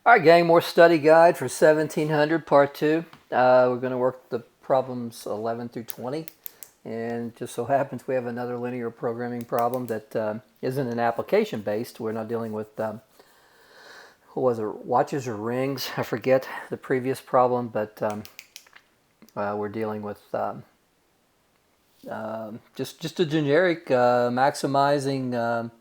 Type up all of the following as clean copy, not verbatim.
All right, gang, more study guide for 1700 part 2. We're going to work the problems 11 through 20. And just so happens we have another linear programming problem that isn't an application based. We're not dealing with, what was it, watches or rings? I forget the previous problem, but we're dealing with just a generic maximizing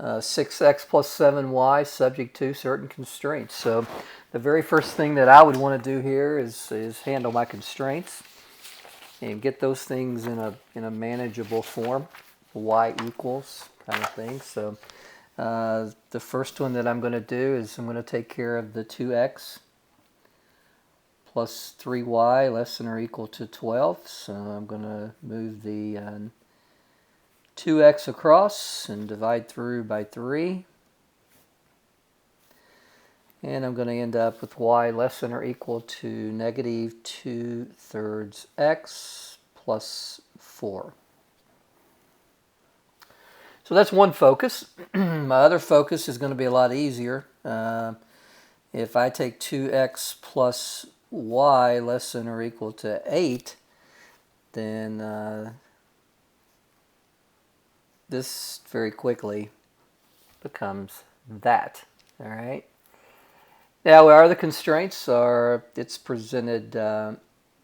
6x plus 7y subject to certain constraints. So the very first thing that I would want to do here is handle my constraints and get those things in a manageable form, y equals kind of thing. So the first one that I'm going to do is I'm going to take care of the 2x plus 3y less than or equal to 12. So I'm going to move the 2x across and divide through by 3. And I'm going to end up with y less than or equal to negative 2/3 x plus 4. So that's one focus. My other focus is going to be a lot easier. If I take 2x plus y less than or equal to 8, then this very quickly becomes that. All right. Now, where are the constraints? It's presented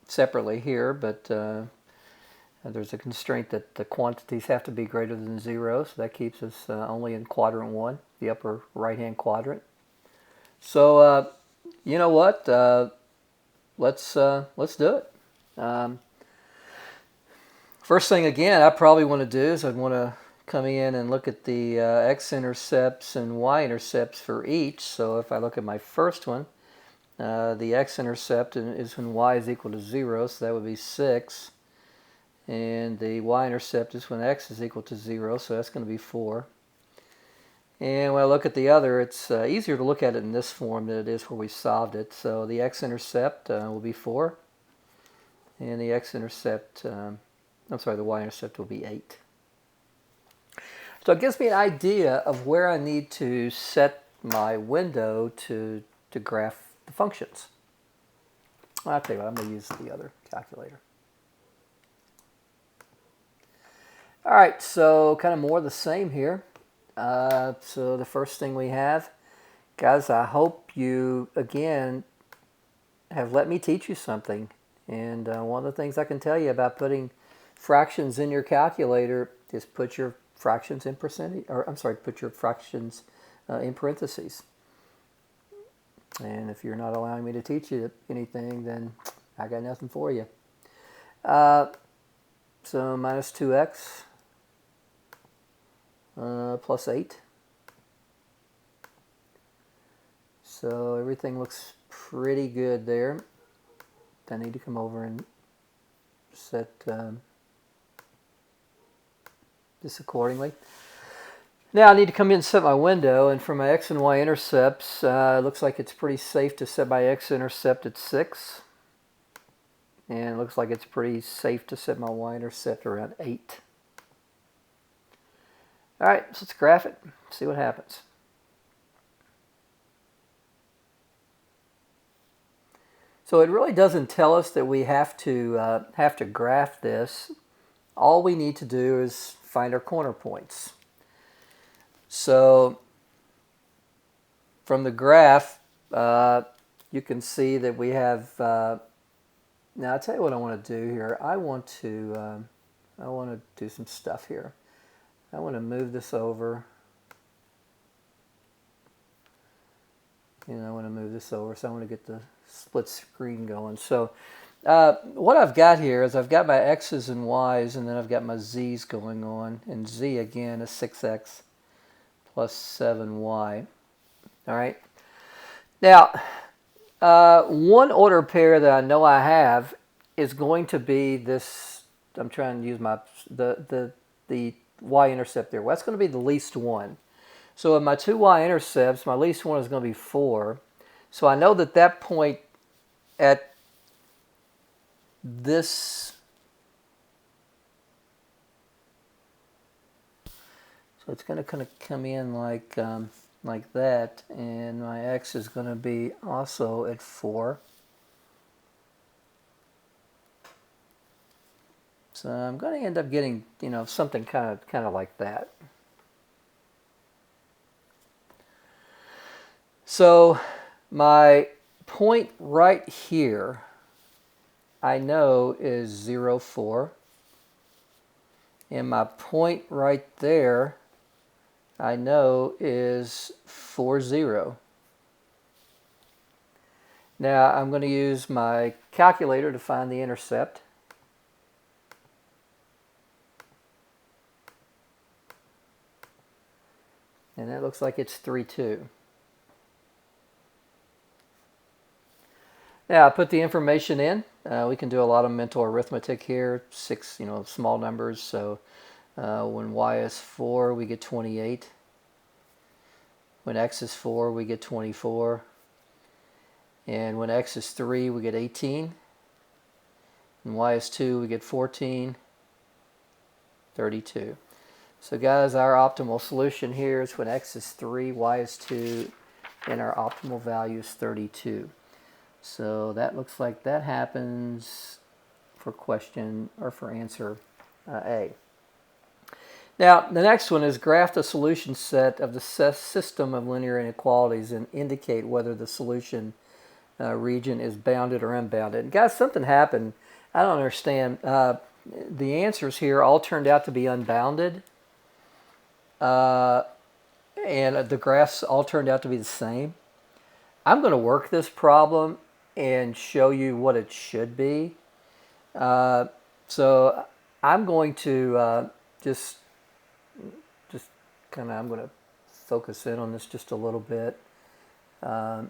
separately here, but there's a constraint that the quantities have to be greater than 0, so that keeps us only in quadrant 1, the upper right-hand quadrant. So, you know what? Let's do it. First thing, again, I probably want to do is I'd want to come in and look at the x-intercepts and y-intercepts for each. So if I look at my first one, the x-intercept is when y is equal to 0, so that would be 6. And the y-intercept is when x is equal to 0, so that's going to be 4. And when I look at the other, it's easier to look at it in this form than it is where we solved it. So the x-intercept will be 4, and the x-intercept, the y-intercept will be 8. So it gives me an idea of where I need to set my window to graph the functions. I'll tell you what, I'm going to use the other calculator. All right, so kind of more of the same here. So the first thing we have, guys, I hope you, again, have let me teach you something. And one of the things I can tell you about putting fractions in your calculator is put your fractions in percentage, or I'm sorry, put your fractions in parentheses. And if you're not allowing me to teach you anything, then I got nothing for you. So minus 2x plus 8. So everything looks pretty good there. I need to come over and set this accordingly. Now I need to come in and set my window, and for my x and y intercepts, it looks like it's pretty safe to set my x-intercept at 6. And it looks like it's pretty safe to set my y-intercept around 8. All right, so let's graph it, see what happens. So it really doesn't tell us that we have to graph this. All we need to do is find our corner points. So from the graph, you can see that we have. Now I'll tell you what I want to do here. I want to do some stuff here. I want to move this over. I want to move this over, so I want to get the split screen going. So what I've got here is I've got my x's and y's, and then I've got my z's going on. And z, again, is 6x plus 7y. All right. Now, one order pair that I know I have is going to be this. I'm trying to use the y-intercept there. Well, that's going to be the least one. So in my two y-intercepts, my least one is going to be 4. So I know that that point at this, so it's going to kind of come in like like that, and my x is going to be also at 4. So I'm going to end up getting, something kind of like that. So my point right here, I know is 0, 4. And my point right there, I know is 4, 0. Now I'm going to use my calculator to find the intercept. And that looks like it's 3, 2. Now I put the information in. We can do a lot of mental arithmetic here. 6, small numbers. So when y is 4, we get 28. When x is 4, we get 24. And when x is 3, we get 18. And y is 2, we get 14. 32. So guys, our optimal solution here is when x is 3, y is 2, and our optimal value is 32. So that looks like that happens for question, or for answer A. Now, the next one is graph the solution set of the system of linear inequalities and indicate whether the solution region is bounded or unbounded. And guys, something happened. I don't understand. The answers here all turned out to be unbounded. And the graphs all turned out to be the same. I'm going to work this problem and show you what it should be. So I'm going to just kind of, I'm going to focus in on this just a little bit. All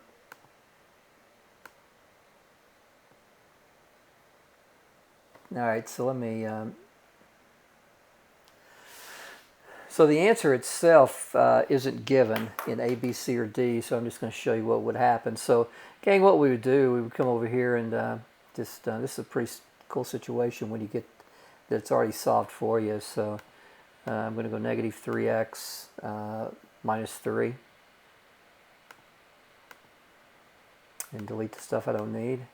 right, so let me, so the answer itself isn't given in A, B, C, or D, so I'm just going to show you what would happen. So, gang, what we would do, we would come over here and this is a pretty cool situation when you get that it's already solved for you. So I'm going to go negative 3x minus 3 and delete the stuff I don't need.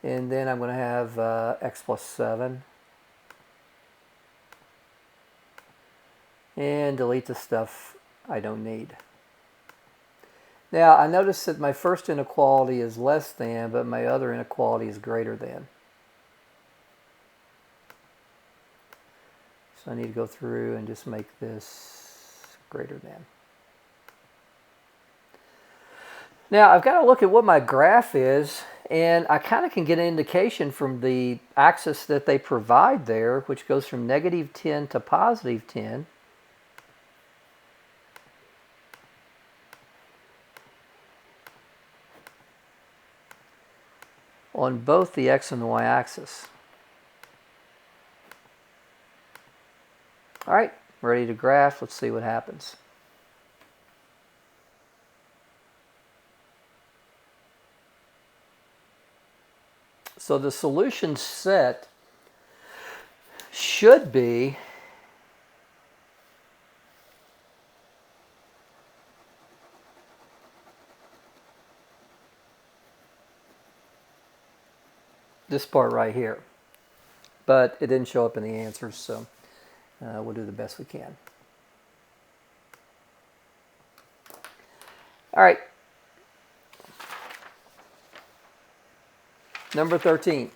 And then I'm going to have x plus 7 and delete the stuff I don't need. Now I notice that my first inequality is less than, but my other inequality is greater than. So I need to go through and just make this greater than. Now I've got to look at what my graph is, and I kind of can get an indication from the axis that they provide there, which goes from negative 10 to positive 10. On both the x and the y axis. All right, ready to graph. Let's see what happens. So the solution set should be this part right here, but it didn't show up in the answers, so we'll do the best we can. All right, number 13.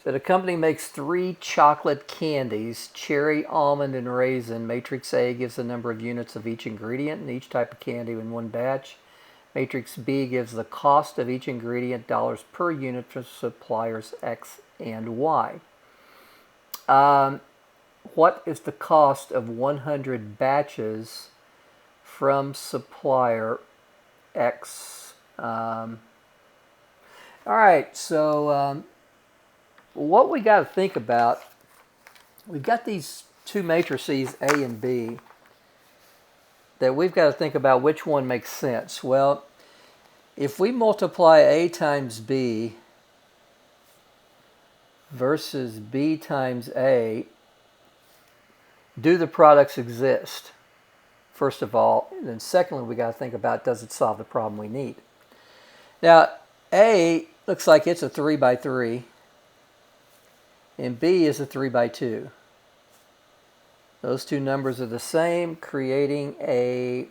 So the company makes 3 chocolate candies, cherry, almond, and raisin. Matrix A gives the number of units of each ingredient in each type of candy in one batch. Matrix B gives the cost of each ingredient, dollars per unit, for suppliers X and Y. What is the cost of 100 batches from supplier X? All right, so what we got to think about, we've got these two matrices, A and B, that we've got to think about which one makes sense. Well, if we multiply A times B versus B times A, do the products exist? First of all, and then secondly, we got to think about, does it solve the problem we need? Now, A looks like it's a 3 by 3, and B is a 3 by 2. Those two numbers are the same, creating a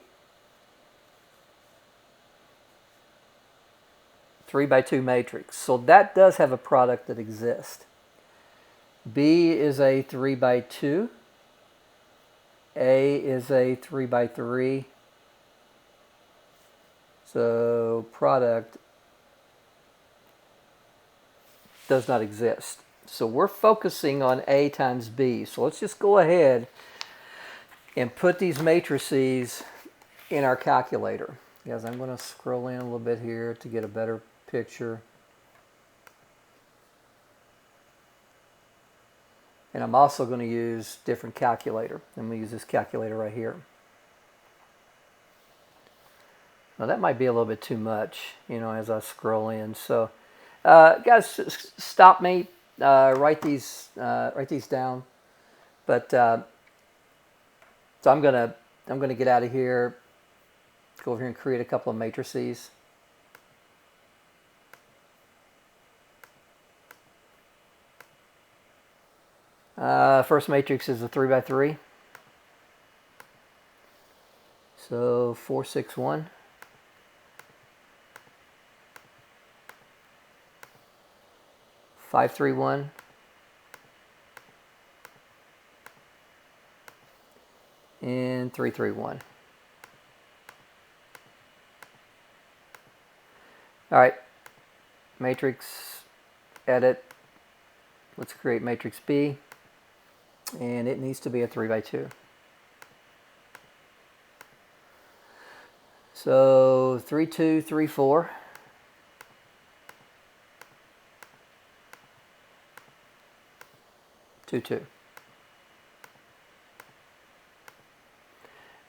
3 by 2 matrix. So that does have a product that exists. B is a 3 by 2. A is a 3 by 3. So product does not exist. So we're focusing on A times B. So let's just go ahead and put these matrices in our calculator. Guys, I'm going to scroll in a little bit here to get a better picture. And I'm also going to use a different calculator. I'm going to use this calculator right here. Now that might be a little bit too much, you know, as I scroll in. So, guys, stop me. Write these down. But so I'm gonna get out of here. Go over here and create a couple of matrices. First matrix is a 3 by 3. So 4, 6, 1. Five, 3, 1. And 3, 3, 1. All right. Matrix, edit. Let's create matrix B. And it needs to be a 3 by 2. So 3, 2, 3, 4. 2, 2.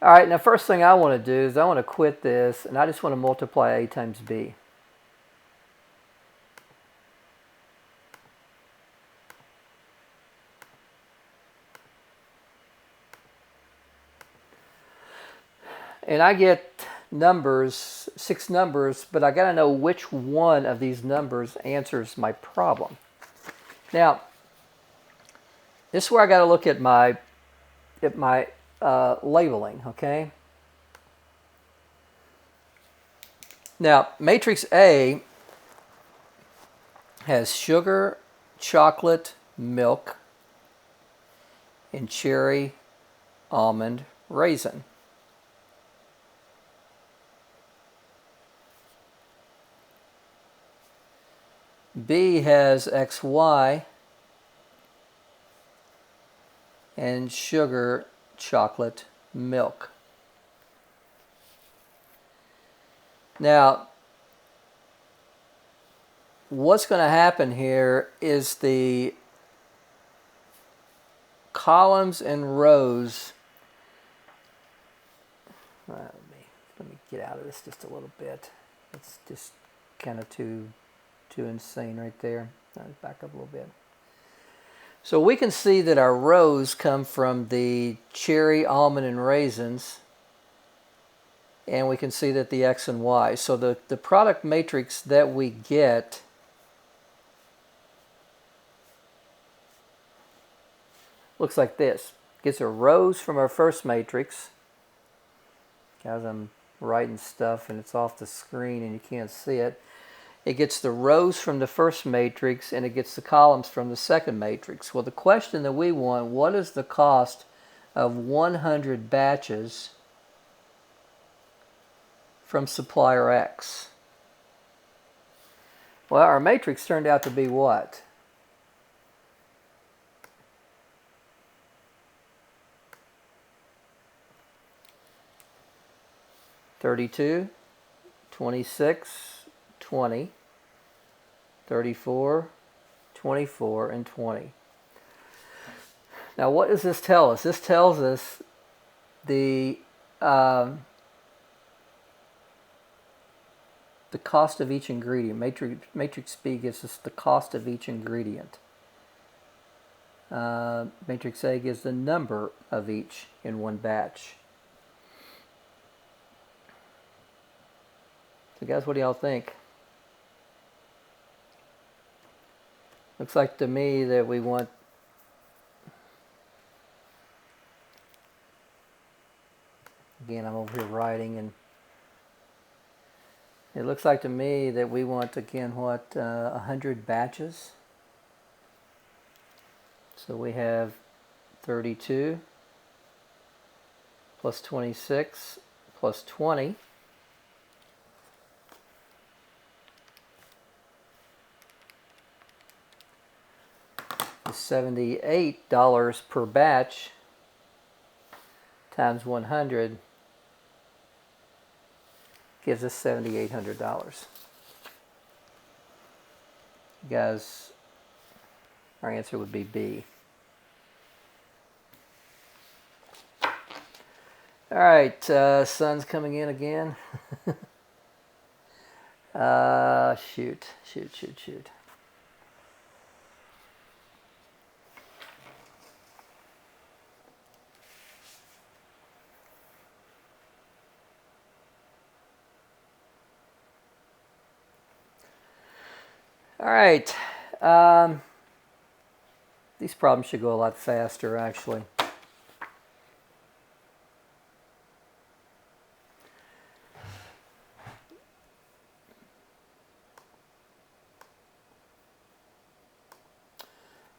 All right, now first thing I want to do is I want to quit this, and I just want to multiply A times B. And I get numbers, 6 numbers, but I got to know which one of these numbers answers my problem. Now, this is where I got to look at my labeling, okay? Now, matrix A has sugar, chocolate, milk, and cherry, almond, raisin. B has XY and sugar, chocolate, milk. Now, what's going to happen here is the columns and rows. Let me get out of this just a little bit. It's just kind of too insane right there. I'll back up a little bit. So we can see that our rows come from the cherry, almond, and raisins. And we can see that the X and Y. So the product matrix that we get looks like this. Gets our rows from our first matrix. Guys, I'm writing stuff and it's off the screen and you can't see it. It gets the rows from the first matrix and it gets the columns from the second matrix. Well, the question that we want, what is the cost of 100 batches from supplier X? Well, our matrix turned out to be what? $32, $26, $20, $34, $24, and $20. Now, what does this tell us? This tells us the the cost of each ingredient. Matrix B gives us the cost of each ingredient. Matrix A gives the number of each in one batch. So guys, what do y'all think? Looks like to me that we want again, I'm over here writing, and it looks like to me that we want, again, what, 100 batches. So we have 32 plus 26 plus 20. $78 per batch times 100 gives us $7,800. Guys, our answer would be B. All right, sun's coming in again. Shoot. All right, these problems should go a lot faster, actually.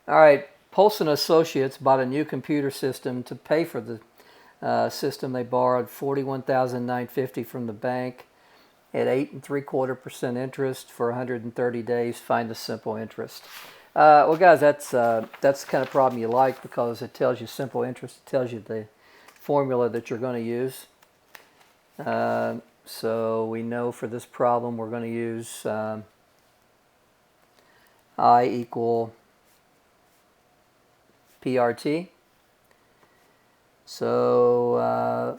All right, Polson Associates bought a new computer system. To pay for the system, they borrowed $41,950 from the bank at 8.75% interest for 130 days. Find the simple interest. Well, guys, that's the kind of problem you like, because it tells you simple interest. It tells you the formula that you're going to use. So we know for this problem we're going to use I equal PRT. So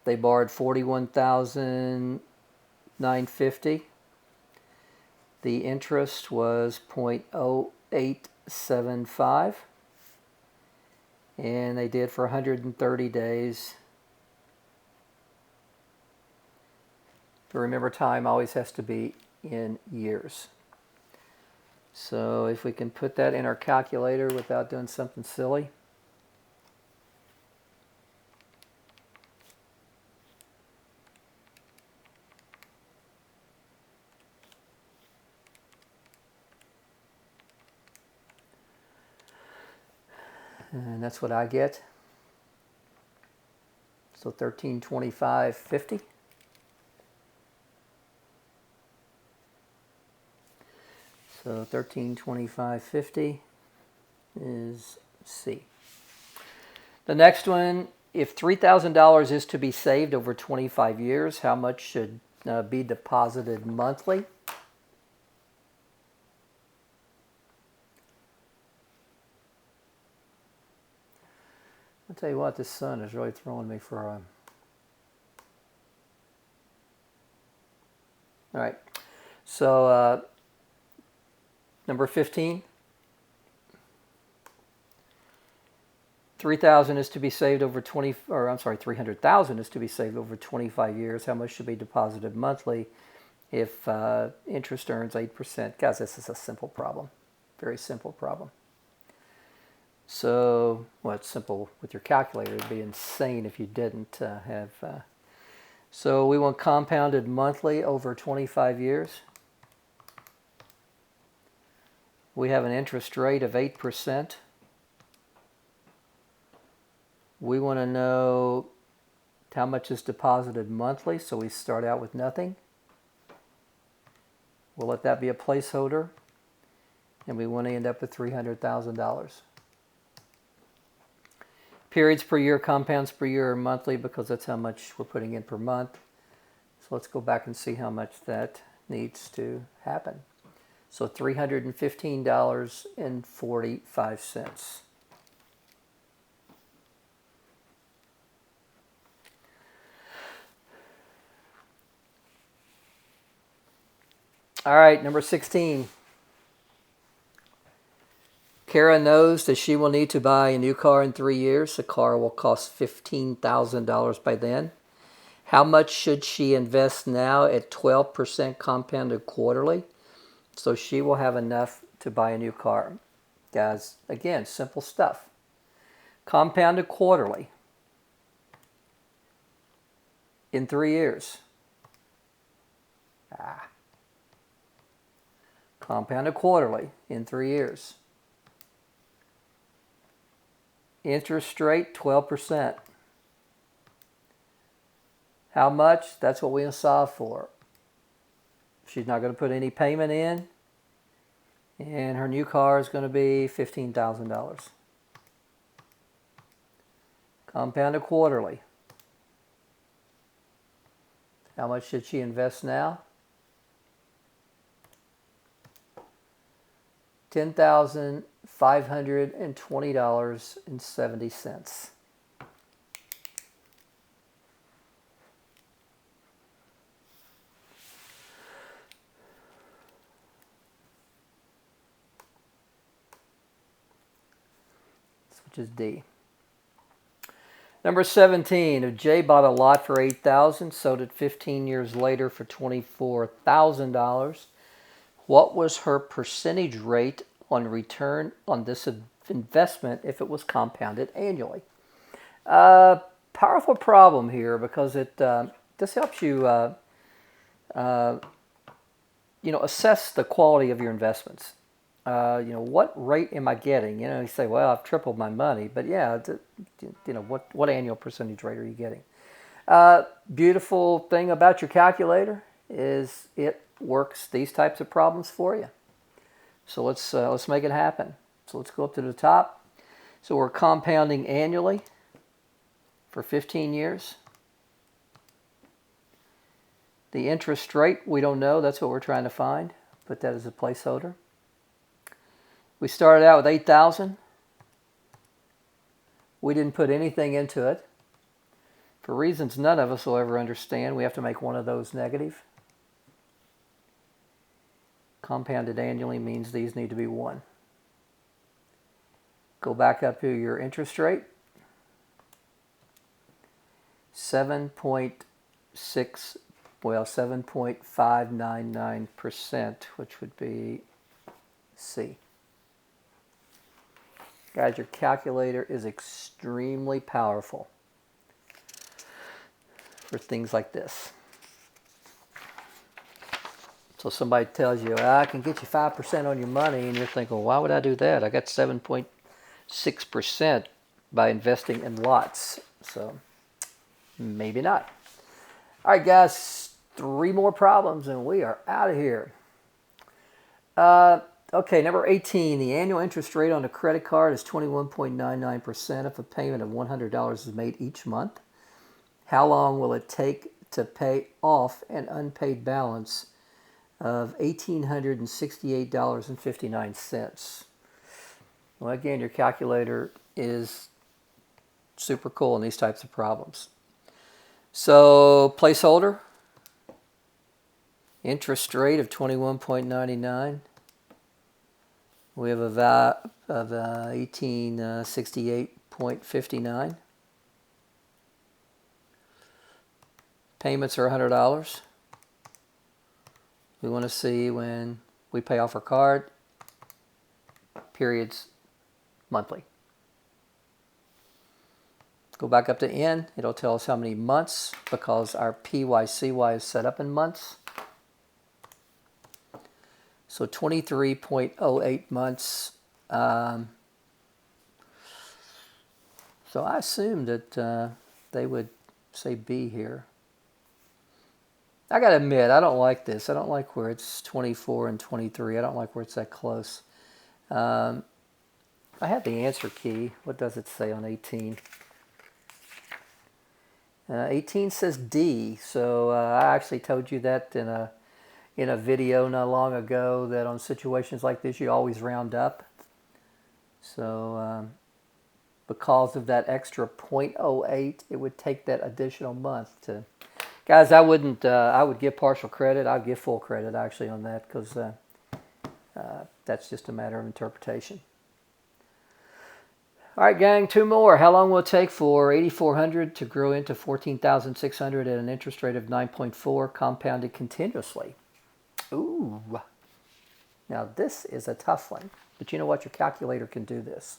they borrowed $41,950. The interest was 0.0875, and they did for 130 days. But remember, time always has to be in years. So if we can put that in our calculator without doing something silly. And that's what I get. So 1325.50. So 1325.50 is C. The next one, if $3,000 is to be saved over 25 years, how much should be deposited monthly? I'll tell you what, this sun is really throwing me for a... All right, so number 15. 3,000 is to be saved over 20, or I'm sorry, 300,000 is to be saved over 25 years. How much should be deposited monthly if interest earns 8%? Guys, this is a simple problem. Very simple problem. So, well, it's simple with your calculator. It'd be insane if you didn't have... So we want compounded monthly over 25 years. We have an interest rate of 8%. We want to know how much is deposited monthly, so we start out with nothing. We'll let that be a placeholder, and we want to end up with $300,000. Periods per year, compounds per year, or monthly, because that's how much we're putting in per month. So let's go back and see how much that needs to happen. So $315.45. All right, number 16. Kara knows that she will need to buy a new car in 3 years. The car will cost $15,000 by then. How much should she invest now at 12% compounded quarterly? So she will have enough to buy a new car. Guys, again, simple stuff. Compounded quarterly in 3 years. Compounded quarterly in 3 years. Interest rate, 12%. How much? That's what we're going to solve for. She's not going to put any payment in, and her new car is going to be $15,000. Compounded quarterly. How much should she invest now? $10,520.70. Which is D. Number 17, if Jay bought a lot for $8,000, sold it 15 years later for $24,000, what was her percentage rate on return on this investment if it was compounded annually? Powerful problem here because this helps you assess the quality of your investments. What rate am I getting? You say, well, I've tripled my money, but yeah, what annual percentage rate are you getting? Beautiful thing about your calculator is it works these types of problems for you. So let's make it happen. So let's go up to the top. So we're compounding annually for 15 years. The interest rate, we don't know. That's what we're trying to find. Put that as a placeholder. We started out with 8,000. We didn't put anything into it. For reasons none of us will ever understand, we have to make one of those negative. Compounded annually means these need to be 1. Go back up to your interest rate. 7.599%, which would be C. Guys, your calculator is extremely powerful for things like this. So somebody tells you, I can get you 5% on your money, and you're thinking, well, why would I do that? I got 7.6% by investing in lots. So maybe not. All right, guys, 3 more problems, and we are out of here. Okay, number 18, the annual interest rate on a credit card is 21.99% if a payment of $100 is made each month. How long will it take to pay off an unpaid balance of $1,868.59? Well, again, your calculator is super cool in these types of problems. So, placeholder, interest rate of 21.99. We have a value of 1868.59. Payments are $100. We want to see when we pay off our card, periods monthly. Go back up to N. It'll tell us how many months because our PYCY is set up in months. So 23.08 months. So I assume that they would say B here. I got to admit, I don't like this. I don't like where it's 24 and 23. I don't like where it's that close. I have the answer key. What does it say on 18? 18 says D. So I actually told you that in a video not long ago that on situations like this you always round up. So because of that extra 0.08, it would take that additional month to... Guys, I wouldn't. I would give partial credit. I'd give full credit actually on that because that's just a matter of interpretation. All right, gang, two more. How long will it take for 8,400 to grow into 14,600 at an interest rate of 9.4 compounded continuously? Ooh. Now, this is a tough one, but you know what? Your calculator can do this.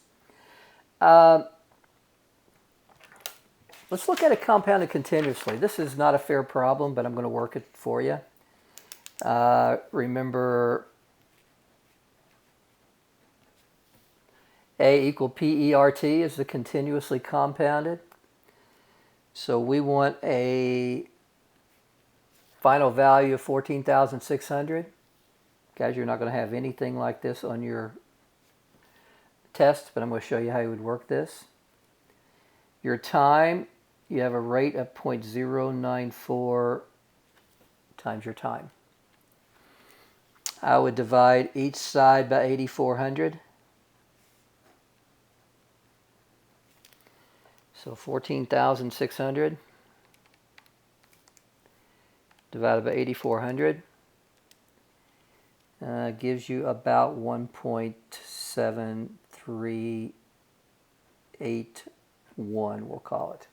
Let's look at it compounded continuously. This is not a fair problem, but I'm going to work it for you. Remember, A equal PERT is the continuously compounded. So we want a final value of 14,600. Guys, you're not going to have anything like this on your test, but I'm going to show you how you would work this. Your time, you have a rate of 0.094 times your time. I would divide each side by 8,400. So 14,600 divided by 8,400 gives you about 1.7381, we'll call it.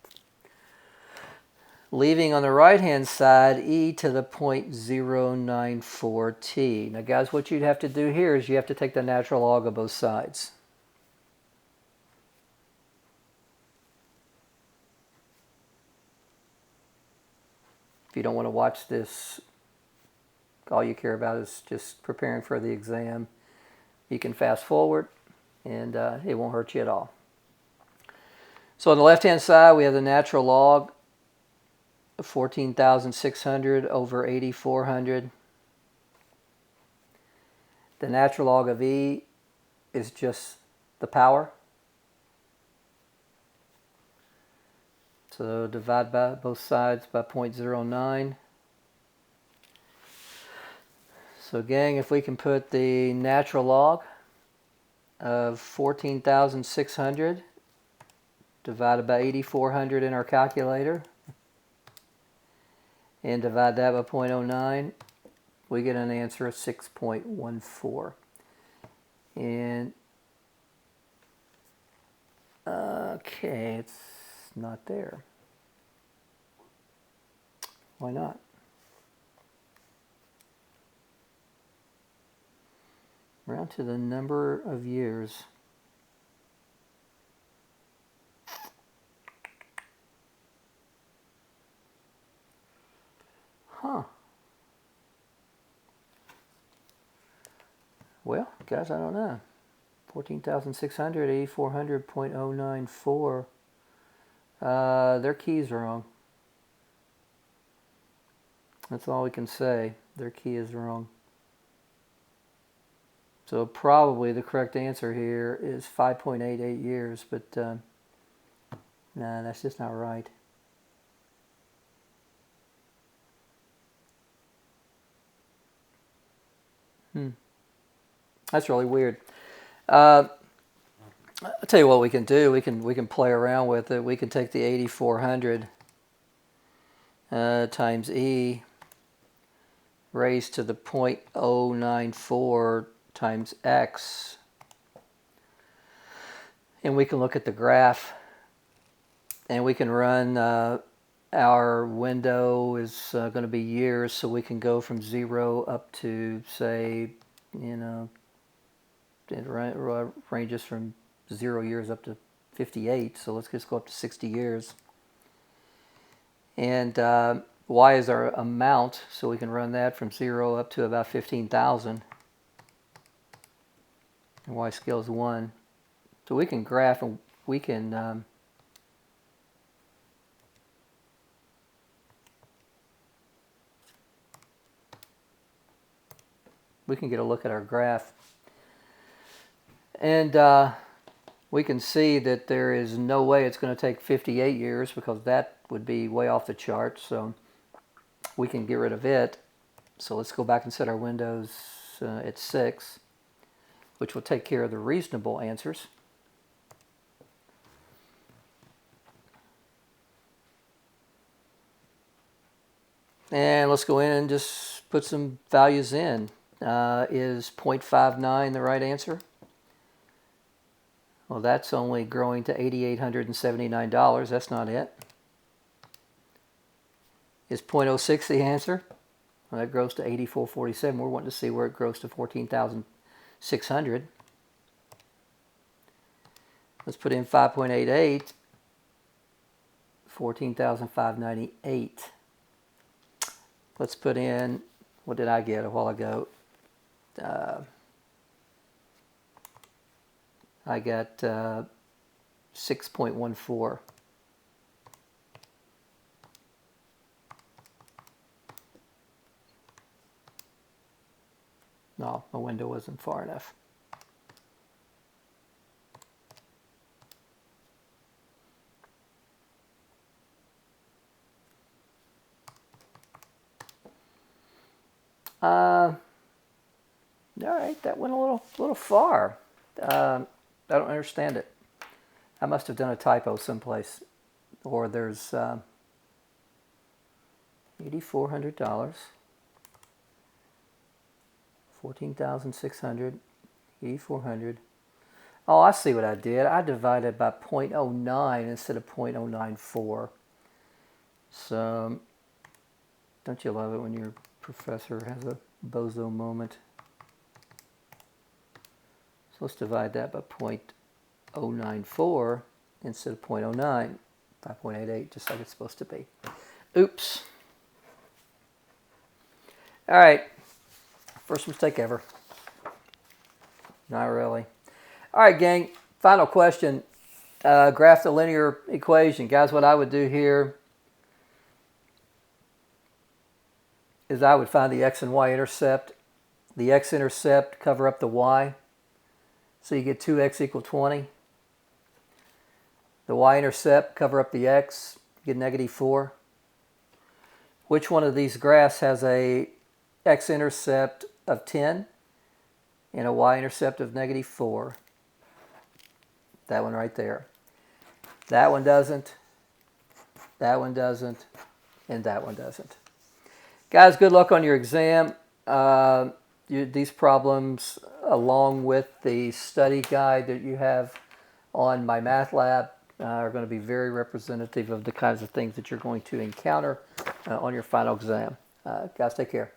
Leaving on the right-hand side e to the 0.094t. Now, guys, what you'd have to do here is you have to take the natural log of both sides. If you don't want to watch this, all you care about is just preparing for the exam, you can fast forward and it won't hurt you at all. So on the left-hand side, we have the natural log of 14,600 over 8,400. The natural log of E is just the power. So divide by both sides by 0.09. So gang, if we can put the natural log of 14,600 divided by 8,400 in our calculator and divide that by 0.09, we get an answer of 6.14. And okay, it's not there. Why not? Round to the number of years. Huh. Well, guys, I don't know. 14,600, 8,400.094. Their key's wrong. That's all we can say. Their key is wrong. So probably the correct answer here is 5.88 years, but nah, that's just not right. That's really weird. I'll tell you what we can do. We can play around with it. We can take the 8,400 times E raised to the 0.094 times X. And we can look at the graph and we can run our window is going to be years, so we can go from 0 up to, say, you know, it ranges from 0 years up to 58, so let's just go up to 60 years. And Y is our amount, so we can run that from 0 up to about 15,000. And Y scale is 1. So we can graph and we can get a look at our graph. And we can see that there is no way it's going to take 58 years because that would be way off the chart. So we can get rid of it. So let's go back and set our windows at 6, which will take care of the reasonable answers. And let's go in and just put some values in. Is 0.59 the right answer? Well, that's only growing to $8,879. That's not it. Is 0.06 the answer? Well, that grows to $84.47. We're wanting to see where it grows to $14,600. Let's put in 5.88. $14,598. Let's put in, what did I get a while ago? I got 6.14. No, my window wasn't far enough. All right, that went a little far. I don't understand it. I must have done a typo someplace, or there's $8,400, 14,600, 8,400. Oh, I see what I did. I divided by 0.09 instead of 0.094. So, don't you love it when your professor has a bozo moment? So let's divide that by 0.094 instead of 0.09, 5.88, just like it's supposed to be. Oops. All right, first mistake ever. Not really. All right, gang, final question. Graph the linear equation. Guys, what I would do here is I would find the x and y intercept. The x-intercept, cover up the y. So you get 2x equal 20. The y-intercept, cover up the x, you get -4. Which one of these graphs has a x-intercept of 10 and a y-intercept of -4? That one right there. That one doesn't, that one doesn't, and that one doesn't. Guys, good luck on your exam. These problems, along with the study guide that you have on my math lab, are going to be very representative of the kinds of things that you're going to encounter on your final exam. Guys, take care.